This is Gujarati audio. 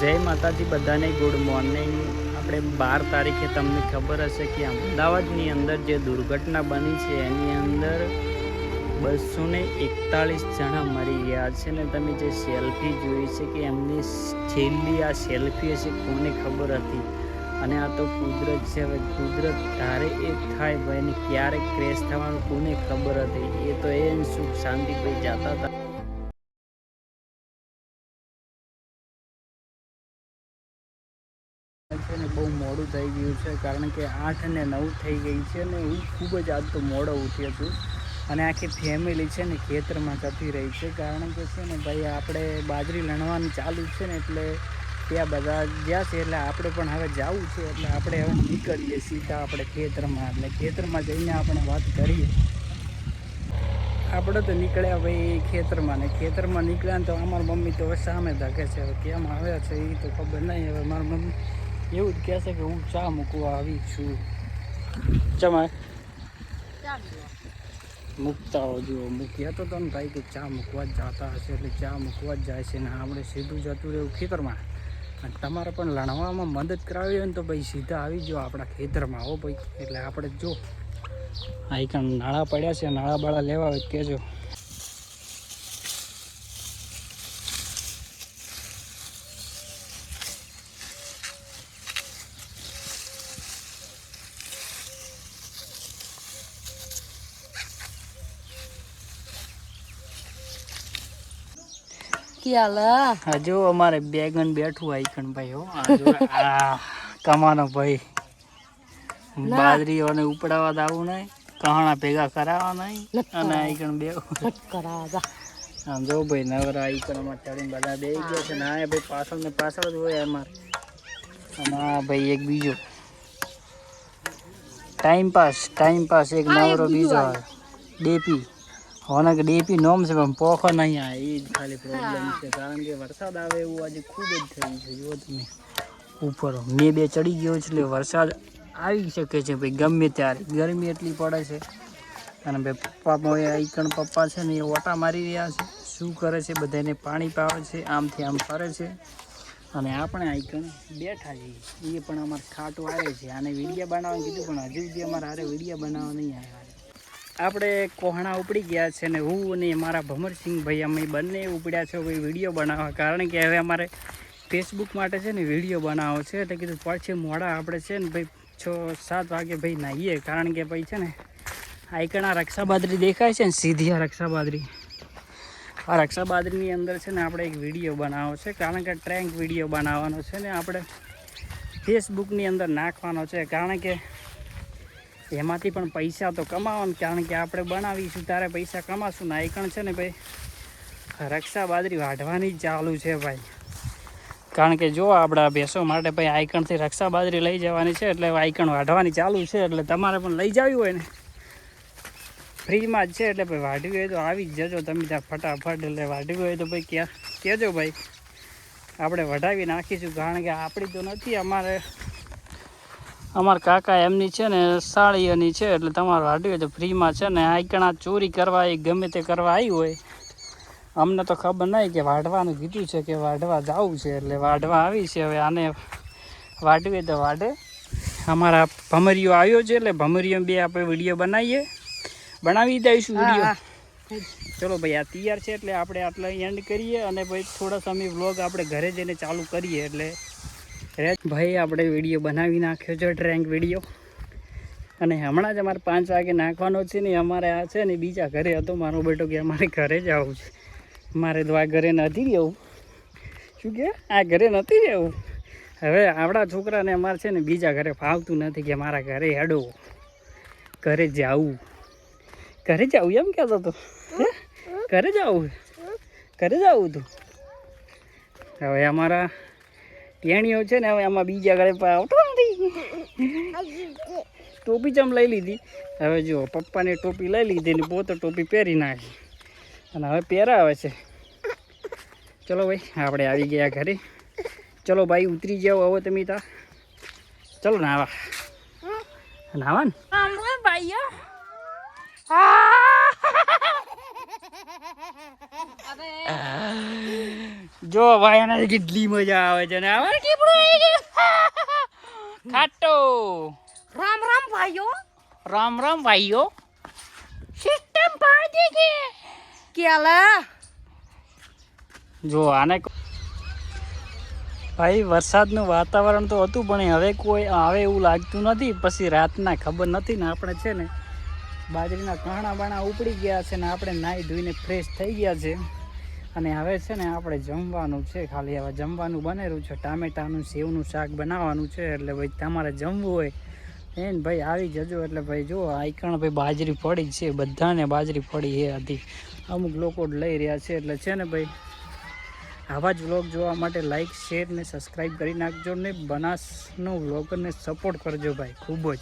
જય માતાજી બધાને ગુડ મોર્નિંગ। આપણે 12 તારીખે તમને ખબર હશે કે અમદાવાદની અંદર જે દુર્ઘટના બની છે એની અંદર 241 જણા મરી ગયા છે ને તમે જે સેલ્ફી જોઈ છે કે એમની છેલ્લી આ સેલ્ફી હશે કોને ખબર હતી। અને આ તો કુદરત છે। હવે કુદરત ધારે એક થાય ભાઈ ને ક્યારે ક્રેશ થવાનું કોને ખબર હતી। એ તો એ સુખ શાંતિ પર જતા હતા। બહુ મોડું થઈ ગયું છે કારણ કે 8 અને 9 થઈ ગઈ છે ને હું ખૂબ જ આજ તો મોડો ઉઠ્યો છું અને આખી ફેમિલી છે ને ખેતરમાં જતી રહી છે કારણ કે છે ને ભાઈ આપણે બાજરી લણવાની ચાલુ છે ને એટલે ત્યાં બધા ગયા છે એટલે આપણે પણ હવે જવું છે એટલે આપણે હવે નીકળીએ સીધા આપણે ખેતરમાં। એટલે ખેતરમાં જઈને આપણે વાત કરીએ। આપણે તો નીકળ્યા ભાઈ ખેતરમાં ને ખેતરમાં નીકળ્યા તો અમારી મમ્મી તો હવે સામે ધકે છે। હવે કેમ આવ્યા છે એ તો ખબર નહીં। હવે મારી મમ્મી એવું જ કહેશે કે હું ચા મૂકવા આવી છું। ચમાય મૂકતા હો જુઓ મૂક્યા તો તમે ભાઈ કે ચા મૂકવા જ જતા હશે એટલે ચા મૂકવા જ જાય છે ને આપણે સીધું જતું રહેવું ખેતરમાં। અને તમારે પણ લણવામાં મદદ કરાવી હોય ને તો ભાઈ સીધા આવી જાઓ આપણા ખેતરમાં હો ભાઈ। એટલે આપણે જો આ એક નાળા પડ્યા છે નાળા બાળા લેવા હોય કહેજો। હજુ અમારે બેગન બેઠું આઈકણ ભાઈ હો આ કમાનો ભાઈ બાજરીઓને ઉપડાવવા દાવું નહીં કહાણા ભેગા કરાવવા નહીં અને આઈકણ બે આમ જો ભાઈ નવરા આઈકણ અમારે ચડીને બધા બે ગયા છે ને આ ભાઈ પાછળ ને પાછળ જ હોય અમારે। અને આ ભાઈ એક બીજો ટાઈમ પાસ એક નવરો બીજો આવે ડેપી હોને કે ડેપી નોમ છે પણ પોખો નહીં આવે એ જ ખાલી પ્રોબ્લેમ છે કારણ કે વરસાદ આવે એવું આજે ખૂબ જ થયું છે। જો તમે ઉપર મેં બે ચડી ગયો છે એટલે વરસાદ આવી શકે છે ભાઈ ગમે ત્યારે ગરમી એટલી પડે છે। અને ભાઈ પપ્પા આઈકણ પપ્પા છે ને એ ઓટા મારી રહ્યા છે શું કરે છે બધાને પાણી પાવે છે આમથી આમ ફરે છે। અને આપણે આઈકણ બેઠા છીએ એ પણ અમારે ખાટું આવે છે આને વિડીયા બનાવવાનું કીધું પણ હજુ સુધી અમારે હારે વિડીયા બનાવવા નહીં આવ્યા। આપણે કોહણા ઉપડી ગયા છે ને હું અને મારા ભમરસિંહ ભાઈ અમે બંને ઉપડ્યા છે ભાઈ વિડીયો બનાવવા કારણ કે હવે અમારે ફેસબુક માટે છે ને વિડીયો બનાવવો છે એટલે કીધું પછી મોડા આપણે છે ને ભાઈ 6-7 વાગે ભાઈ નાહીએ કારણ કે ભાઈ છે ને આઈકણા રક્ષાબાદરી દેખાય છે ને સીધી આ રક્ષાબાદરી આ રક્ષાબાદરીની અંદર છે ને આપણે એક વિડીયો બનાવવો છે કારણ કે ટ્રેન્ક વિડીયો બનાવવાનો છે ને આપણે ફેસબુકની અંદર નાખવાનો છે કારણ કે એમાંથી પણ પૈસા તો કમાવાનું કારણ કે આપણે બનાવીશું ત્યારે પૈસા કમાશું ને આઈકણ છે ને ભાઈ રક્ષાબાદરી વાઢવાની જ ચાલુ છે ભાઈ કારણ કે જો આપણા ભેંસો માટે ભાઈ આઈકણથી રક્ષાબાદરી લઈ જવાની છે એટલે આઈકણ વાઢવાની ચાલુ છે એટલે તમારે પણ લઈ જવી હોય ને ફ્રીમાં જ છે એટલે ભાઈ વાઢવી હોય તો આવી જ જજો તમે ત્યાં ફટાફટ। એટલે વાઢવી હોય તો ભાઈ ક્યાં કહેજો ભાઈ આપણે વઢાવી નાખીશું કારણ કે આપણી તો નથી અમારા કાકા એમની છે ને સાળીઓની છે એટલે તમારે વાઢવી હોય તો ફ્રીમાં છે ને આઈકણા ચોરી કરવા એ ગમે તે કરવા આવી હોય અમને તો ખબર નહીં કે વાઢવાનું કીધું છે કે વાઢવા જવું છે એટલે વાઢવા આવી છે। હવે આને વાઢવી તો વાઢે અમારા ભમરીઓ આવ્યો છે એટલે ભમરીઓ બે આપણે વિડીયો બનાવી દઈશું વિડીયો। ચલો ભાઈ આ તૈયાર છે એટલે આપણે આટલા એન્ડ કરીએ અને ભાઈ થોડા સમય વ્લોગ આપણે ઘરે જઈને ચાલુ કરીએ। એટલે ભાઈ આપણે વિડીયો બનાવી નાખ્યો છે ટ્રેન્ક વિડીયો અને હમણાં જ અમારે 5 વાગે નાખવાનો છે ને અમારે આ છે ને બીજા ઘરે હતો મારો બેટો કે અમારે ઘરે જ આવવું છે મારે તો આ ઘરે નથી રહેવું શું કે આ ઘરે નથી રહેવું। હવે આપણા છોકરાને અમારે છે ને બીજા ઘરે ફાવતું નથી કે મારા ઘરે હેડો ઘરે જવું એમ કહેતો હતો ઘરે જવું તું। હવે અમારા ટેણીઓ છે ને હવે આમાં બીજા ઘરે આવતો નથી ટોપી ચમ લઈ લીધી હવે જો પપ્પાને ટોપી લઈ લીધી ને પોતે ટોપી પહેરી નાખી અને હવે પહેરાવે છે। ચલો ભાઈ આપણે આવી ગયા ઘરે। ચલો ભાઈ ઉતરી જાઓ હવે તમે ત્યાં ચલો નાવા ને ભાઈ જો ભાઈ આને કેટલી મજા આવે છે ને અમાર કેપડો આવી ગયો ખાટો રામ રામ ભાઈઓ રામ રામ ભાઈઓ સિસ્ટમ પાડ દે કે કેલા જો આને ભાઈ વરસાદનું વાતાવરણ તો હતું પણ હવે કોઈ આવે એવું લાગતું નથી. પછી રાતના ખબર નથી ને આપણે છે ને બાજરીના કહાણા બાણા ઉપડી ગયા છે ને આપણે નાહી ધોઈને ફ્રેશ થઈ ગયા છે અને હવે છે ને આપણે જમવાનું છે. ખાલી હવે જમવાનું બનેલું છે, ટામેટાનું સેવનું શાક બનાવવાનું છે. એટલે ભાઈ તમારે જમવું હોય એને ભાઈ આવી જજો. એટલે ભાઈ જો આઈકણ ભાઈ બાજરી પડી છે, બધાને બાજરી પડી એ હતી, અમુક લોકો લઈ રહ્યા છે. એટલે છે ને ભાઈ આવા જ વ્લોગ જોવા માટે લાઇક શેર ને સબસ્ક્રાઈબ કરી નાખજો ને બનાસનો વ્લોગરને સપોર્ટ કરજો ભાઈ ખૂબ જ.